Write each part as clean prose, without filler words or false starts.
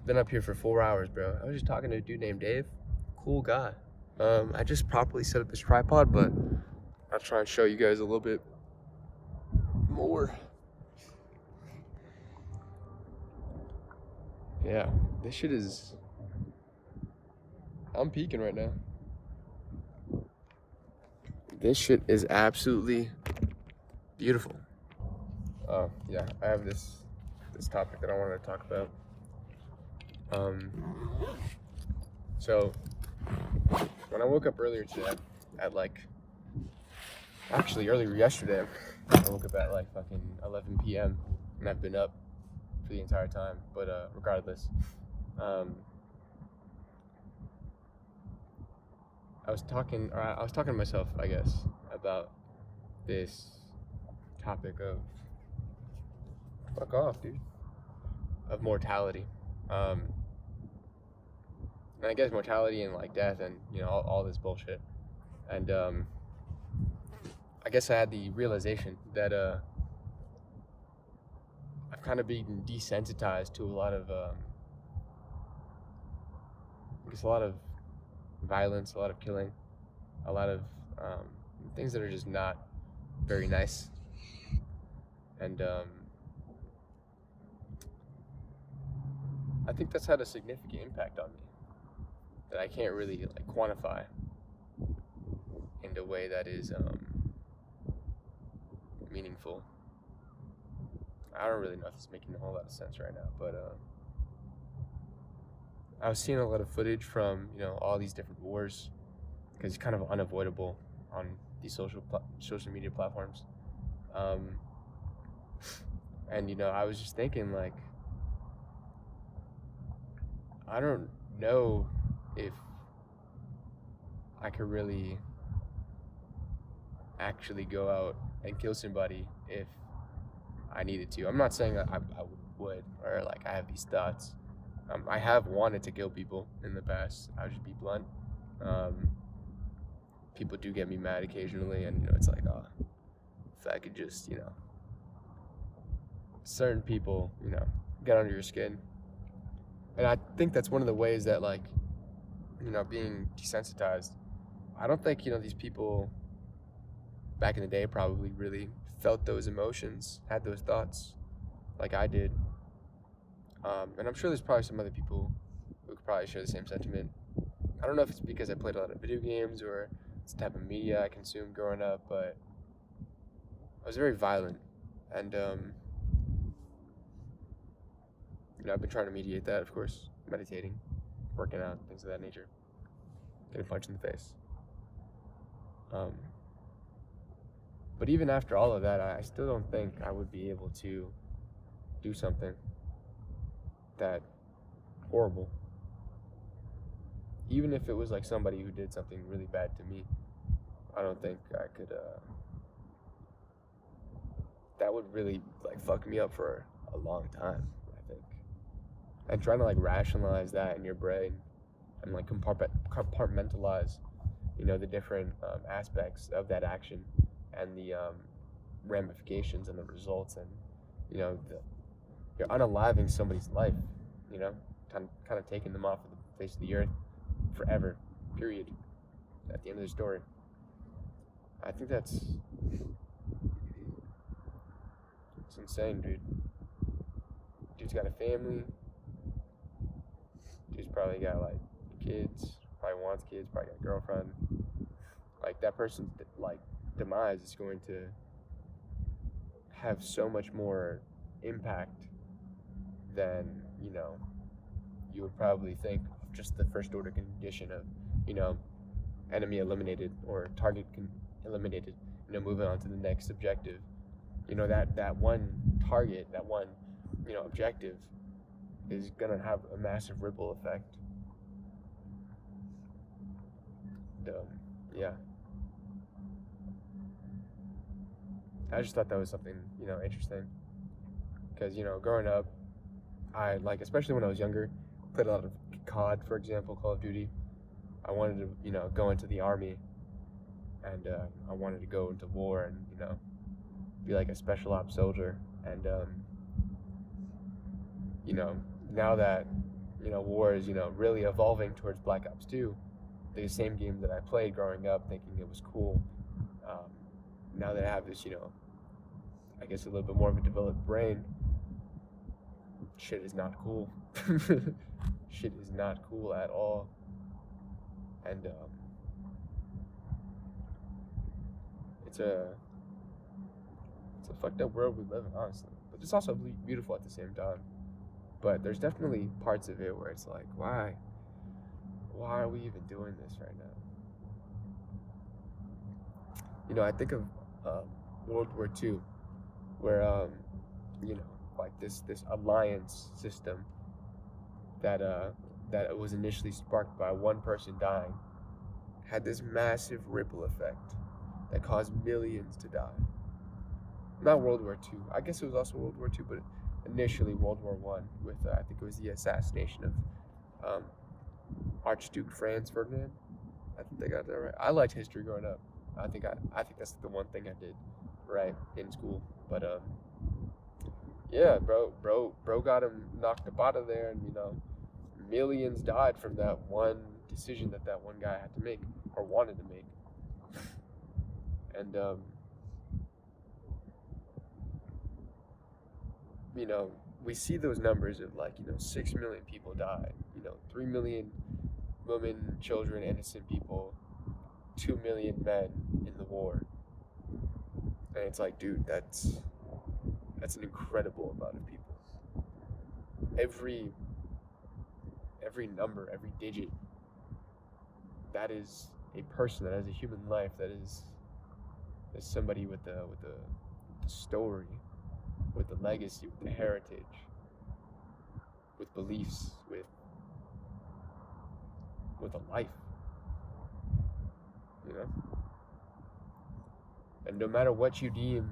I've been up here for 4 hours, bro. I was just talking to a dude named Dave. Cool guy. I just properly set up this tripod, but I'll try and show you guys a little bit more. Yeah, this shit is... I'm peeking right now. This shit is absolutely beautiful. Yeah, I have this topic that I wanted to talk about. So when I woke up earlier today, at earlier yesterday, I woke up at like fucking 11 p.m. and I've been up for the entire time. But regardless, I was talking to myself, I guess, about this topic of fuck off, dude, of mortality. And I guess mortality and like death and all this bullshit. And I guess I had the realization that I've kind of been desensitized to a lot of violence, a lot of killing, a lot of things that are just not very nice. And I think that's had a significant impact on me that I can't really like quantify in a way that is meaningful. I don't really know if it's making a whole lot of sense right now, but I was seeing a lot of footage from all these different wars because it's kind of unavoidable on these social media platforms, and I was just thinking like I don't know if I could really actually go out and kill somebody if I needed to. I'm not saying that I would or like I have these thoughts. I have wanted to kill people in the past. I'll just be blunt. People do get me mad occasionally, and it's like, oh, if I could just, certain people, get under your skin. And I think that's one of the ways that, like, being desensitized. I don't think, these people back in the day probably really felt those emotions, had those thoughts like I did. And I'm sure there's probably some other people who could probably share the same sentiment. I don't know if it's because I played a lot of video games or it's the type of media I consumed growing up, but I was very violent. And, I've been trying to mediate that, of course, meditating, working out, things of that nature. Getting punched in the face. But even after all of that, I still don't think I would be able to do something that horrible. Even if it was like somebody who did something really bad to me, I don't think I could, that would really like fuck me up for a long time, I think. And trying to like rationalize that in your brain and like compartmentalize, the different aspects of that action and the ramifications and the results and, you're unaliving somebody's life, kind of taking them off of the face of the earth forever, period, at the end of the story. I think it's insane, dude. Dude's got a family. Dude's probably got like kids, probably wants kids, probably got a girlfriend. Like that person's like demise is going to have so much more impact than you would probably think of just the first order condition of enemy eliminated or target eliminated, moving on to the next objective. That one target, that one objective is gonna have a massive ripple effect. Yeah, I just thought that was something interesting because growing up, I especially when I was younger, played a lot of COD, for example, Call of Duty. I wanted to go into the army, and I wanted to go into war and be like a special ops soldier. And now that war is, really evolving towards Black Ops 2, the same game that I played growing up thinking it was cool. Um, Now that I have this, I guess a little bit more of a developed brain, shit is not cool. Shit is not cool at all. And it's a fucked up world we live in, honestly. But it's also beautiful at the same time. But there's definitely parts of it where it's like, why are we even doing this right now? I think of World War II, where like this alliance system that was initially sparked by one person dying had this massive ripple effect that caused millions to die. Not World War II. I guess it was also World War II, but initially World War I with I think it was the assassination of Archduke Franz Ferdinand. I think they got that right. I liked history growing up. I think that's the one thing I did right in school. But yeah, bro got him knocked up out of there, and millions died from that one decision that one guy had to make or wanted to make. And we see those numbers of 6 million people died, 3 million women, children, innocent people, 2 million men in the war. And it's like, dude, that's an incredible amount of people. Every number, every digit, that is a person, that is a human life, that is somebody with a story, with a legacy, with a heritage, with beliefs, with a life, and no matter what you deem,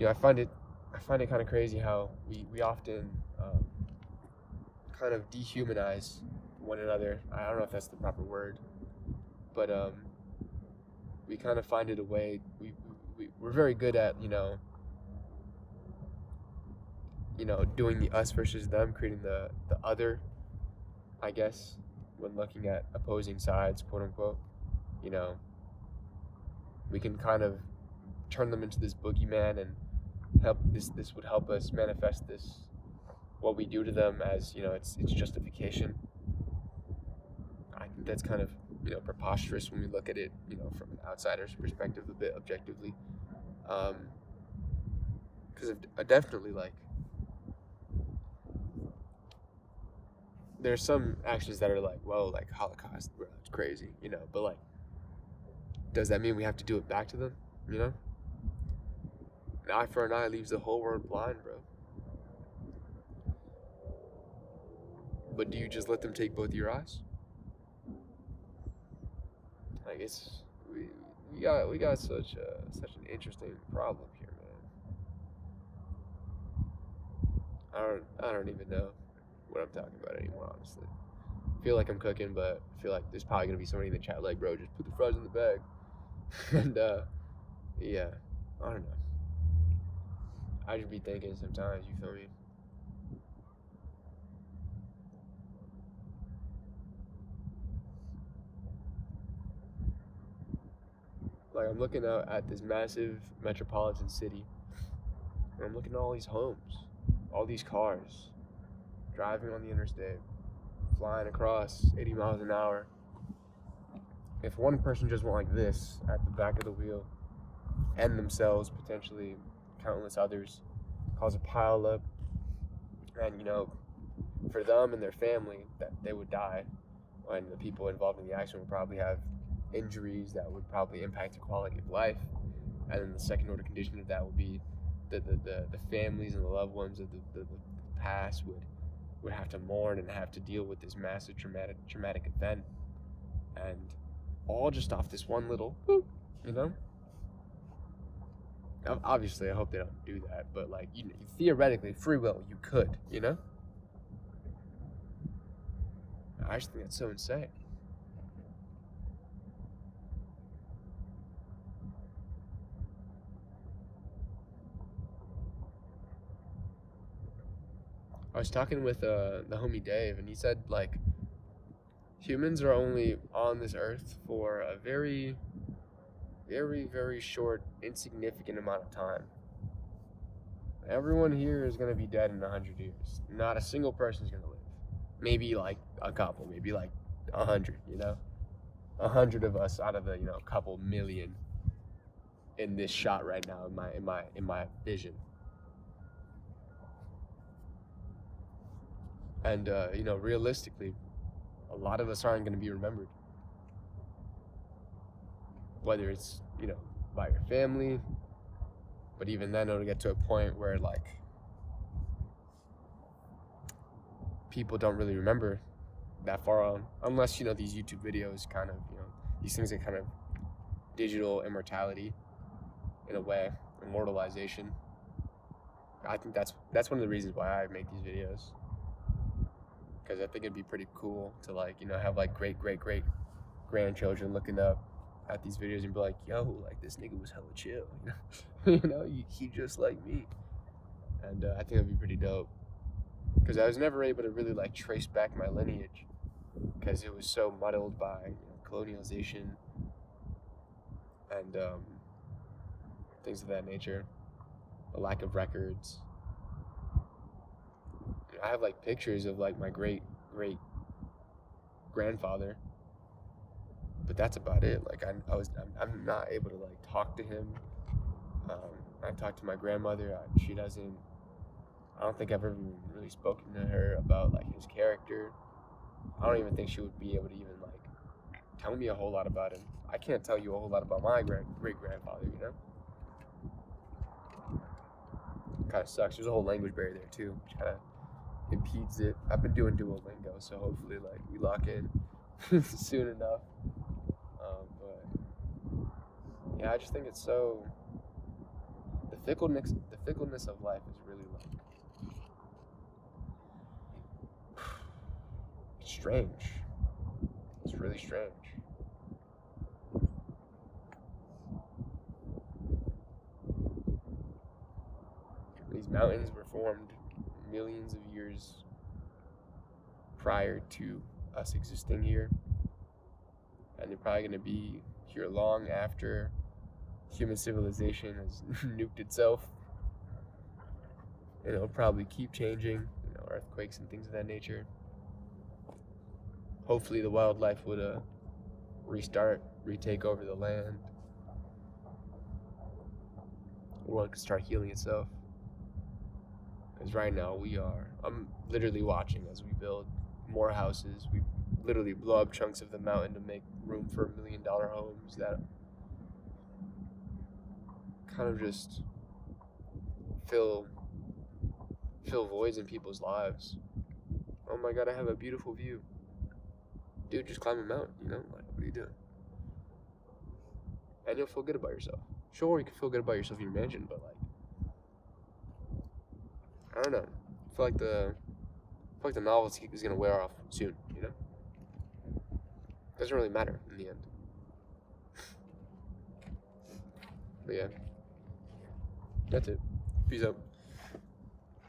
I find it kind of crazy how we often kind of dehumanize one another. I don't know if that's the proper word, but we kind of find it a way. We're very good at doing the us versus them, creating the other, I guess, when looking at opposing sides, quote unquote. We can kind of turn them into this boogeyman, and help this would help us manifest this, what we do to them, as it's justification. I think that's kind of preposterous when we look at it from an outsider's perspective, a bit objectively, because definitely there's some actions that are like, whoa, like Holocaust, bro, it's crazy, but does that mean we have to do it back to them? An eye for an eye leaves the whole world blind, bro. But do you just let them take both your eyes? I guess we got such an interesting problem here, man. I don't even know what I'm talking about anymore, honestly. I feel like I'm cooking, but I feel like there's probably gonna be somebody in the chat like, bro, just put the fries in the bag. And yeah, I don't know. I just be thinking sometimes, you feel me? Like, I'm looking out at this massive metropolitan city, and I'm looking at all these homes, all these cars, driving on the interstate, flying across 80 miles an hour. If one person just went like this at the back of the wheel, and themselves, potentially countless others, cause a pile up, and for them and their family, that they would die, and the people involved in the accident would probably have injuries that would probably impact the quality of life. And then the second order condition of that would be the families and the loved ones of the past would have to mourn and have to deal with this massive traumatic event, and all just off this one little boop, Obviously, I hope they don't do that, but theoretically, free will, you could, I just think that's so insane. I was talking with the homie Dave, and he said like humans are only on this earth for a very, very, very short, insignificant amount of time. Everyone here is gonna be dead in 100 years. Not a single person is gonna live. Maybe like a couple, maybe like 100. 100 of us out of the couple million in this shot right now in my vision. And realistically, a lot of us aren't going to be remembered. Whether it's by your family, but even then it'll get to a point where like people don't really remember that far on, unless these YouTube videos kind of these things are kind of digital immortality in a way, immortalization. I think that's one of the reasons why I make these videos, because I think it'd be pretty cool to like have like great grandchildren looking up at these videos and be like, yo, like this nigga was hella chill, he just like me. And I think that'd be pretty dope, because I was never able to really like trace back my lineage, because it was so muddled by colonialization and things of that nature, a lack of records. I have like pictures of like my great grandfather, but that's about it. Like I'm not able to like talk to him. I talked to my grandmother. She doesn't. I don't think I've ever really spoken to her about like his character. I don't even think she would be able to even like tell me a whole lot about him. I can't tell you a whole lot about my great grandfather. Kind of sucks. There's a whole language barrier there too, which kind of impedes it. I've been doing Duolingo, so hopefully like we lock in soon enough. But yeah, I just think it's so the fickleness of life is really like strange. It's really strange. These mountains were formed millions of years prior to us existing here, and they're probably going to be here long after human civilization has nuked itself, and it'll probably keep changing, earthquakes and things of that nature. Hopefully the wildlife would retake over the land, the world could start healing itself. Because right now I'm literally watching as we build more houses. We literally blow up chunks of the mountain to make room for $1 million homes that kind of just fill voids in people's lives. Oh my God, I have a beautiful view. Dude, just climb a mountain, like what are you doing? And you'll feel good about yourself. Sure, you can feel good about yourself in your mansion, but like I don't know. I feel like the novelty is gonna wear off soon, Doesn't really matter in the end. But yeah. That's it. Peace out.